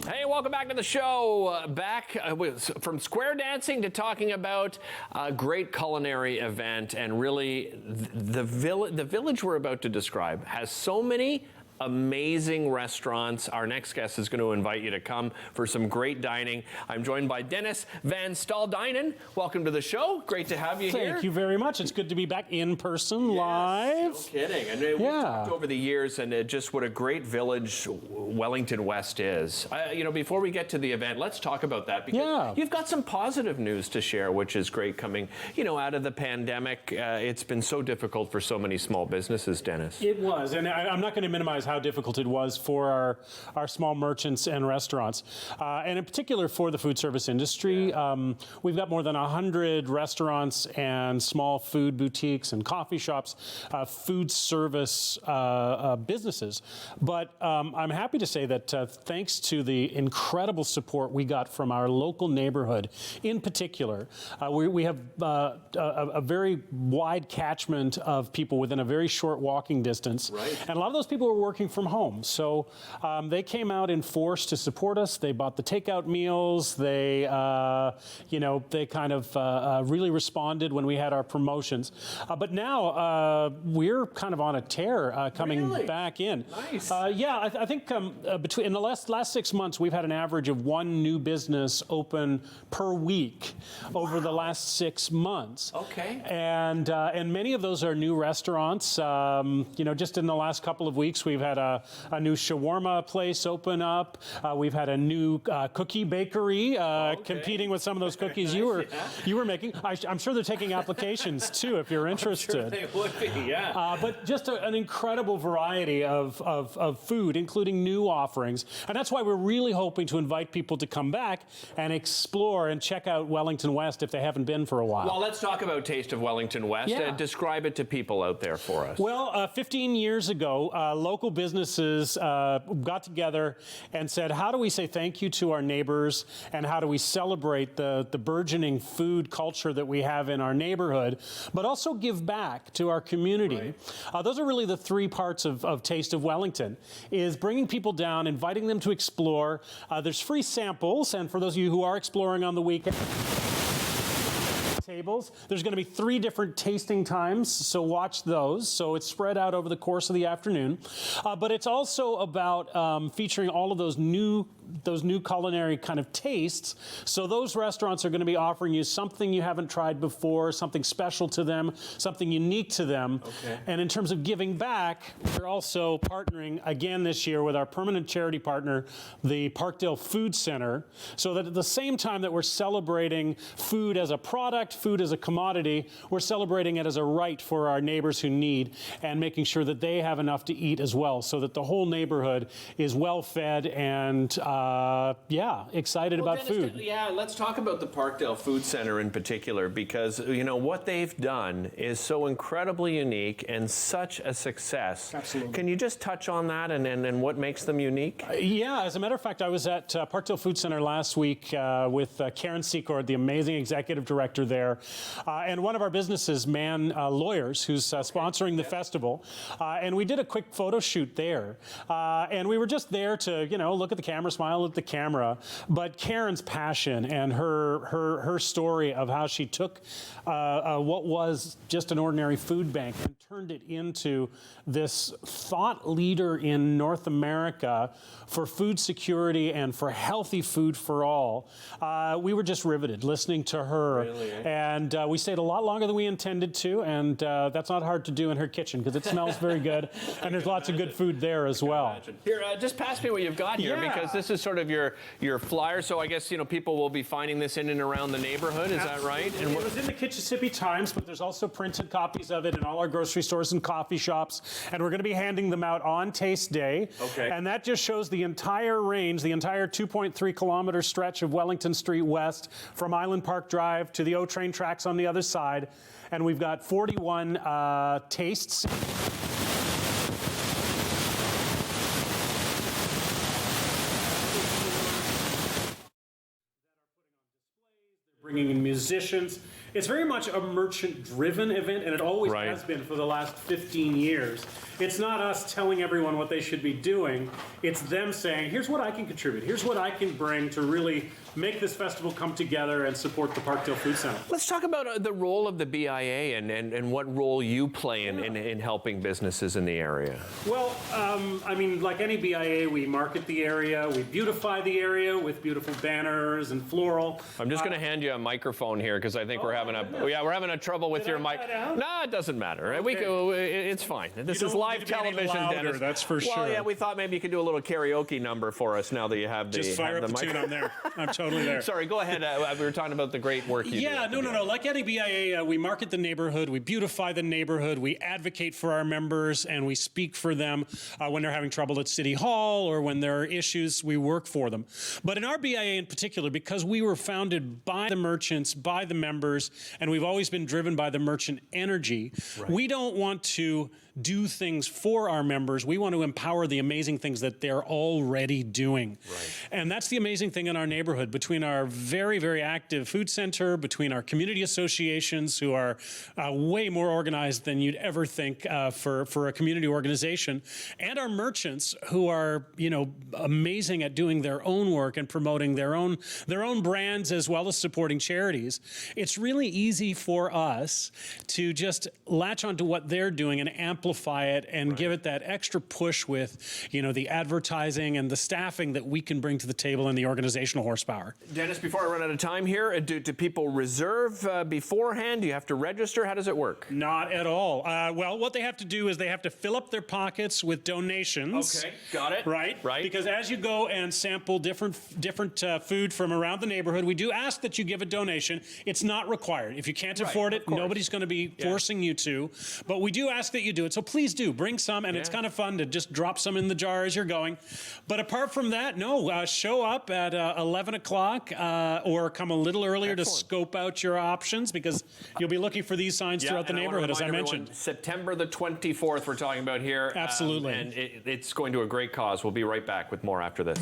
Hey, welcome back to the show. From square dancing to talking about a great culinary event, and really the village we're about to describe has so many amazing restaurants. Our next guest is going to invite you to come for some great dining. I'm joined by Dennis van Staalduinen. Welcome to the show. Great to have you here. Thank you very much. It's good to be back in person, live. No kidding. And we've talked over the years, and just what a great village Wellington West is. Before we get to the event, let's talk about that, because you've got some positive news to share, which is great coming, out of the pandemic. It's been so difficult for so many small businesses, Dennis. It was, and I'm not going to minimize how difficult it was for our small merchants and restaurants, and in particular for the food service industry. We've got more than 100 restaurants and small food boutiques and coffee shops, food service businesses. But I'm happy to say that thanks to the incredible support we got from our local neighborhood, in particular, we have a very wide catchment of people within a very short walking distance. Right. And a lot of those people were working from home. So they came out in force to support us. They bought the takeout meals. They kind of really responded when we had our promotions. But now we're kind of on a tear coming back in. Nice. I think in the last 6 months, we've had an average of one new business open per week over the last 6 months. Okay. And many of those are new restaurants. Just in the last couple of weeks, we've had a new shawarma place open up. We've had a new cookie bakery competing with some of those cookies you were making. I'm sure they're taking applications too, if you're interested. I'm sure they would be, yeah. But just an incredible variety of food, including new offerings. And that's why we're really hoping to invite people to come back and explore and check out Wellington West if they haven't been for a while. Well, let's talk about Taste of Wellington West. Yeah. Describe it to people out there for us. Well, 15 years ago, local businesses got together and said, how do we say thank you to our neighbors, and how do we celebrate the burgeoning food culture that we have in our neighborhood, but also give back to our community? Right. Those are really the three parts of Taste of Wellington, is bringing people down, inviting them to explore. There's free samples, and for those of you who are exploring on the weekend, tables. There's going to be 3 different tasting times, so watch those. So it's spread out over the course of the afternoon. But it's also about featuring all of those new culinary kind of tastes. So those restaurants are going to be offering you something you haven't tried before, something special to them, something unique to them. Okay. And in terms of giving back, we're also partnering again this year with our permanent charity partner, the Parkdale Food Centre, so that at the same time that we're celebrating food as a product, food as a commodity, we're celebrating it as a right for our neighbors who need, and making sure that they have enough to eat as well, so that the whole neighborhood is well fed and excited about Dennis, food. Let's talk about the Parkdale Food Centre in particular, because what they've done is so incredibly unique and such a success. Absolutely. Can you just touch on that and what makes them unique? As a matter of fact, I was at Parkdale Food Centre last week with Karen Secord, the amazing executive director there, and one of our businesses, Man Lawyers, who's sponsoring the festival, and we did a quick photo shoot there, and we were just there to look at the camera, smile at the camera, but Karen's passion and her story of how she took what was just an ordinary food bank and turned it into this thought leader in North America for food security and for healthy food for all. We were just riveted listening to her. Really, eh? And we stayed a lot longer than we intended to, and that's not hard to do in her kitchen because it smells very good, and there's lots of good food there as well. Here, just pass me what you've got here, because this is sort of your flyer. So I guess people will be finding this in and around the neighborhood. Is that right? And it was in the Kitchissippi Times, but there's also printed copies of it in all our grocery stores and coffee shops, and we're going to be handing them out on Taste Day. Okay. And that just shows the entire range, the entire 2.3 kilometer stretch of Wellington Street West, from Island Park Drive to the O train tracks on the other side, and we've got 41 tastes. Bringing in musicians It's very much a merchant-driven event, and it always Right. has been for the last 15 years. It's not us telling everyone what they should be doing. It's them saying, here's what I can contribute. Here's what I can bring to really make this festival come together and support the Parkdale Food Centre. Let's talk about the role of the BIA and what role you play in helping businesses in the area. Well, I mean, like any BIA, we market the area, we beautify the area with beautiful banners and floral. I'm just going to hand you a microphone here because I think we're having a trouble with your mic. No, it doesn't matter. Okay. It's fine. This You is don't live need to be any television, louder, Dennis. that's for Well, sure. yeah, we thought maybe you could do a little karaoke number for us now that you have the Just fire have up the mic. tune, I'm there. I'm totally there. Sorry, go ahead. We were talking about the great work you do. Yeah, no. Like any BIA, we market the neighborhood, we beautify the neighborhood, we advocate for our members, and we speak for them when they're having trouble at City Hall or when there are issues, we work for them. But in our BIA in particular, because we were founded by the merchants, by the members, and we've always been driven by the merchant energy, we don't want to do things for our members. We want to empower the amazing things that they're already doing. And that's the amazing thing in our neighborhood. Between our very, very active food center, between our community associations who are way more organized than you'd ever think for a community organization, and our merchants who are, amazing at doing their own work and promoting their own brands as well as supporting charities, it's really easy for us to just latch onto what they're doing and amplify it and give it that extra push with, the advertising and the staffing that we can bring to the table and the organizational horsepower. Dennis, before I run out of time here, do people reserve beforehand? Do you have to register? How does it work? Not at all. Well, what they have to do is they have to fill up their pockets with donations. Okay, got it. Right. Because as you go and sample different food from around the neighborhood, we do ask that you give a donation. It's not required. If you can't afford it, nobody's going to be forcing you to. But we do ask that you do it. So please do bring some, and it's kind of fun to just drop some in the jar as you're going. But apart from that, no, show up at 11 o'clock or come a little earlier to scope out your options, because you'll be looking for these signs throughout the neighborhood, as I mentioned. September the 24th, we're talking about here. Absolutely. And it's going to a great cause. We'll be right back with more after this.